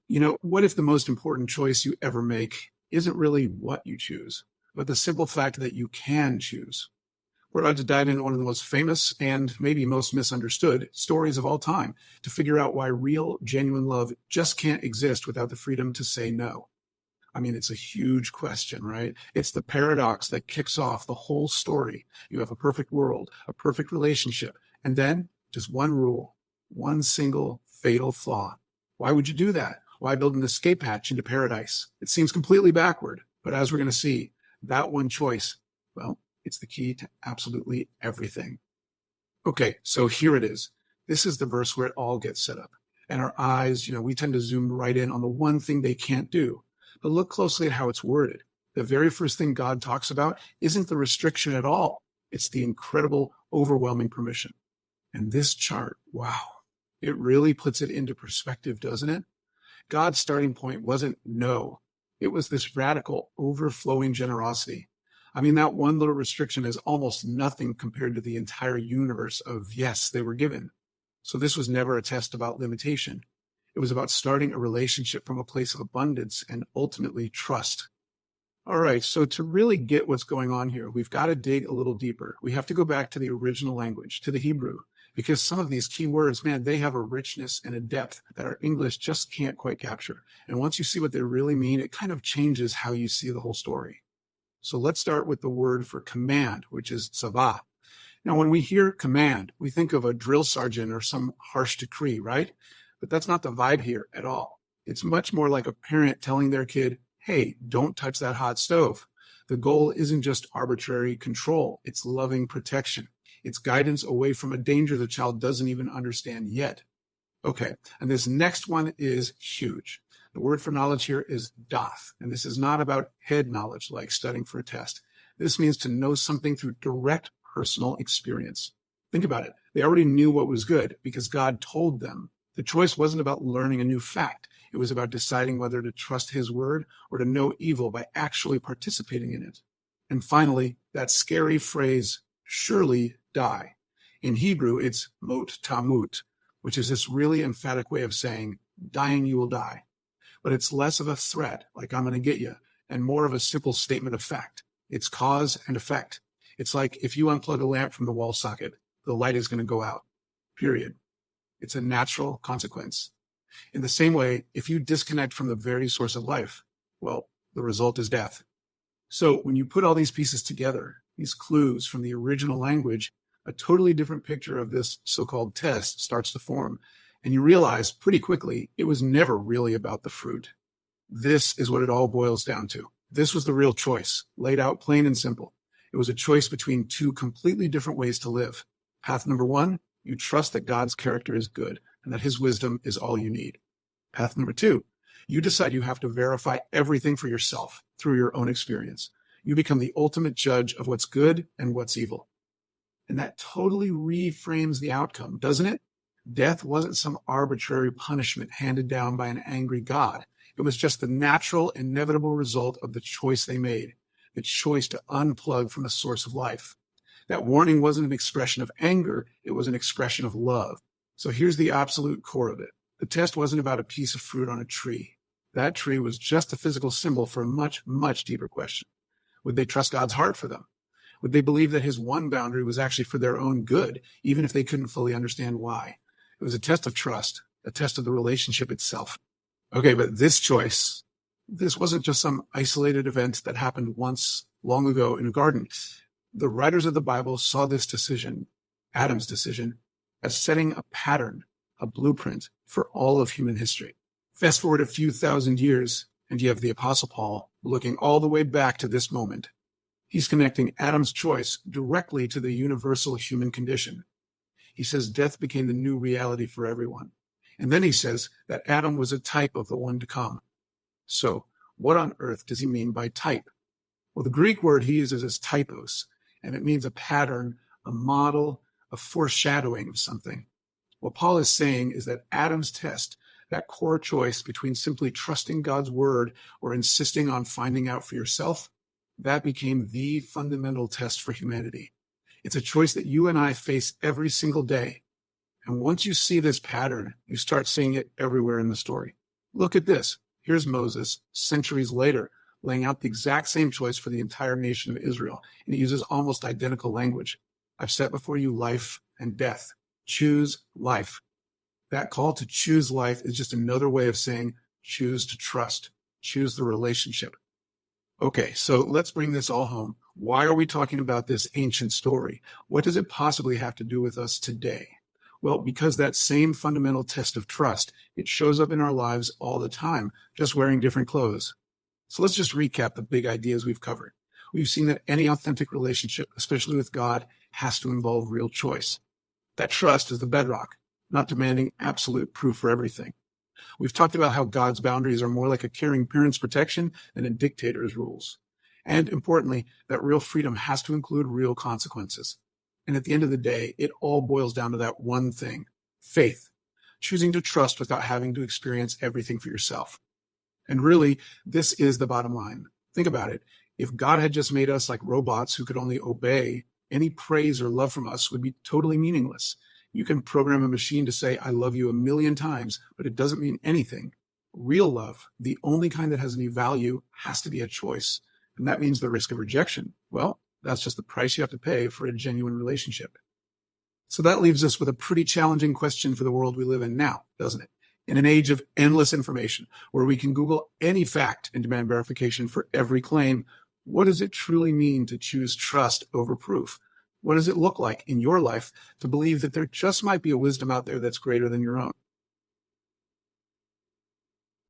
What if the most important choice you ever make isn't really what you choose, but the simple fact that you can choose? We're about to dive into one of the most famous and maybe most misunderstood stories of all time to figure out why real, genuine love just can't exist without the freedom to say no. I mean, it's a huge question, right? It's the paradox that kicks off the whole story. You have a perfect world, a perfect relationship, and then just one rule, one single fatal flaw. Why would you do that? Why build an escape hatch into paradise? It seems completely backward, but as we're going to see, that one choice, well, it's the key to absolutely everything. Okay, so here it is. This is the verse where it all gets set up. And our eyes, we tend to zoom right in on the one thing they can't do. But look closely at how it's worded. The very first thing God talks about isn't the restriction at all. It's the incredible, overwhelming permission. And this chart, wow, it really puts it into perspective, doesn't it? God's starting point wasn't no. It was this radical, overflowing generosity. I mean, that one little restriction is almost nothing compared to the entire universe of yes they were given. So this was never a test about limitation. It was about starting a relationship from a place of abundance and ultimately trust. All right, so to really get what's going on here, we've got to dig a little deeper. We have to go back to the original language, to the Hebrew, because some of these key words, man, they have a richness and a depth that our English just can't quite capture. And once you see what they really mean, it kind of changes how you see the whole story. So let's start with the word for command, which is tzavah. Now, when we hear command, we think of a drill sergeant or some harsh decree, right? But that's not the vibe here at all. It's much more like a parent telling their kid, hey, don't touch that hot stove. The goal isn't just arbitrary control. It's loving protection. It's guidance away from a danger the child doesn't even understand yet. Okay, and this next one is huge. The word for knowledge here is dath, and this is not about head knowledge like studying for a test. This means to know something through direct personal experience. Think about it. They already knew what was good because God told them. The choice wasn't about learning a new fact. It was about deciding whether to trust his word or to know evil by actually participating in it. And finally, that scary phrase, surely die. In Hebrew, it's mot tamut, which is this really emphatic way of saying, dying you will die. But it's less of a threat, like I'm going to get you, and more of a simple statement of fact. It's cause and effect. It's like if you unplug a lamp from the wall socket, the light is going to go out, period. It's a natural consequence. In the same way, if you disconnect from the very source of life, well, the result is death. So when you put all these pieces together, these clues from the original language, a totally different picture of this so-called test starts to form. And you realize pretty quickly it was never really about the fruit. This is what it all boils down to. This was the real choice, laid out plain and simple. It was a choice between two completely different ways to live. Path number one, you trust that God's character is good and that his wisdom is all you need. Path number two, you decide you have to verify everything for yourself through your own experience. You become the ultimate judge of what's good and what's evil. And that totally reframes the outcome, doesn't it? Death wasn't some arbitrary punishment handed down by an angry God. It was just the natural, inevitable result of the choice they made, the choice to unplug from the source of life. That warning wasn't an expression of anger, it was an expression of love. So here's the absolute core of it. The test wasn't about a piece of fruit on a tree. That tree was just a physical symbol for a much, much deeper question. Would they trust God's heart for them? Would they believe that his one boundary was actually for their own good, even if they couldn't fully understand why? It was a test of trust, a test of the relationship itself. Okay, but this choice, this wasn't just some isolated event that happened once long ago in a garden. The writers of the Bible saw this decision, Adam's decision, as setting a pattern, a blueprint for all of human history. Fast forward a few thousand years, and you have the Apostle Paul looking all the way back to this moment. He's connecting Adam's choice directly to the universal human condition. He says death became the new reality for everyone. And then he says that Adam was a type of the one to come. So what on earth does he mean by type? Well, the Greek word he uses is typos, and it means a pattern, a model, a foreshadowing of something. What Paul is saying is that Adam's test, that core choice between simply trusting God's word or insisting on finding out for yourself, that became the fundamental test for humanity. It's a choice that you and I face every single day. And once you see this pattern, you start seeing it everywhere in the story. Look at this. Here's Moses, centuries later, laying out the exact same choice for the entire nation of Israel, and he uses almost identical language. I've set before you life and death. Choose life. That call to choose life is just another way of saying choose to trust, choose the relationship. Okay, so let's bring this all home. Why are we talking about this ancient story? What does it possibly have to do with us today? Well, because that same fundamental test of trust, it shows up in our lives all the time, just wearing different clothes. So let's just recap the big ideas we've covered. We've seen that any authentic relationship, especially with God, has to involve real choice. That trust is the bedrock, not demanding absolute proof for everything. We've talked about how God's boundaries are more like a caring parent's protection than a dictator's rules. And importantly, that real freedom has to include real consequences. And at the end of the day, it all boils down to that one thing, faith, choosing to trust without having to experience everything for yourself. And really, this is the bottom line. Think about it. If God had just made us like robots who could only obey, any praise or love from us would be totally meaningless. You can program a machine to say, I love you 1,000,000 times, but it doesn't mean anything. Real love, the only kind that has any value, has to be a choice. And that means the risk of rejection. Well, that's just the price you have to pay for a genuine relationship. So that leaves us with a pretty challenging question for the world we live in now, doesn't it? In an age of endless information, where we can Google any fact and demand verification for every claim, what does it truly mean to choose trust over proof? What does it look like in your life to believe that there just might be a wisdom out there that's greater than your own?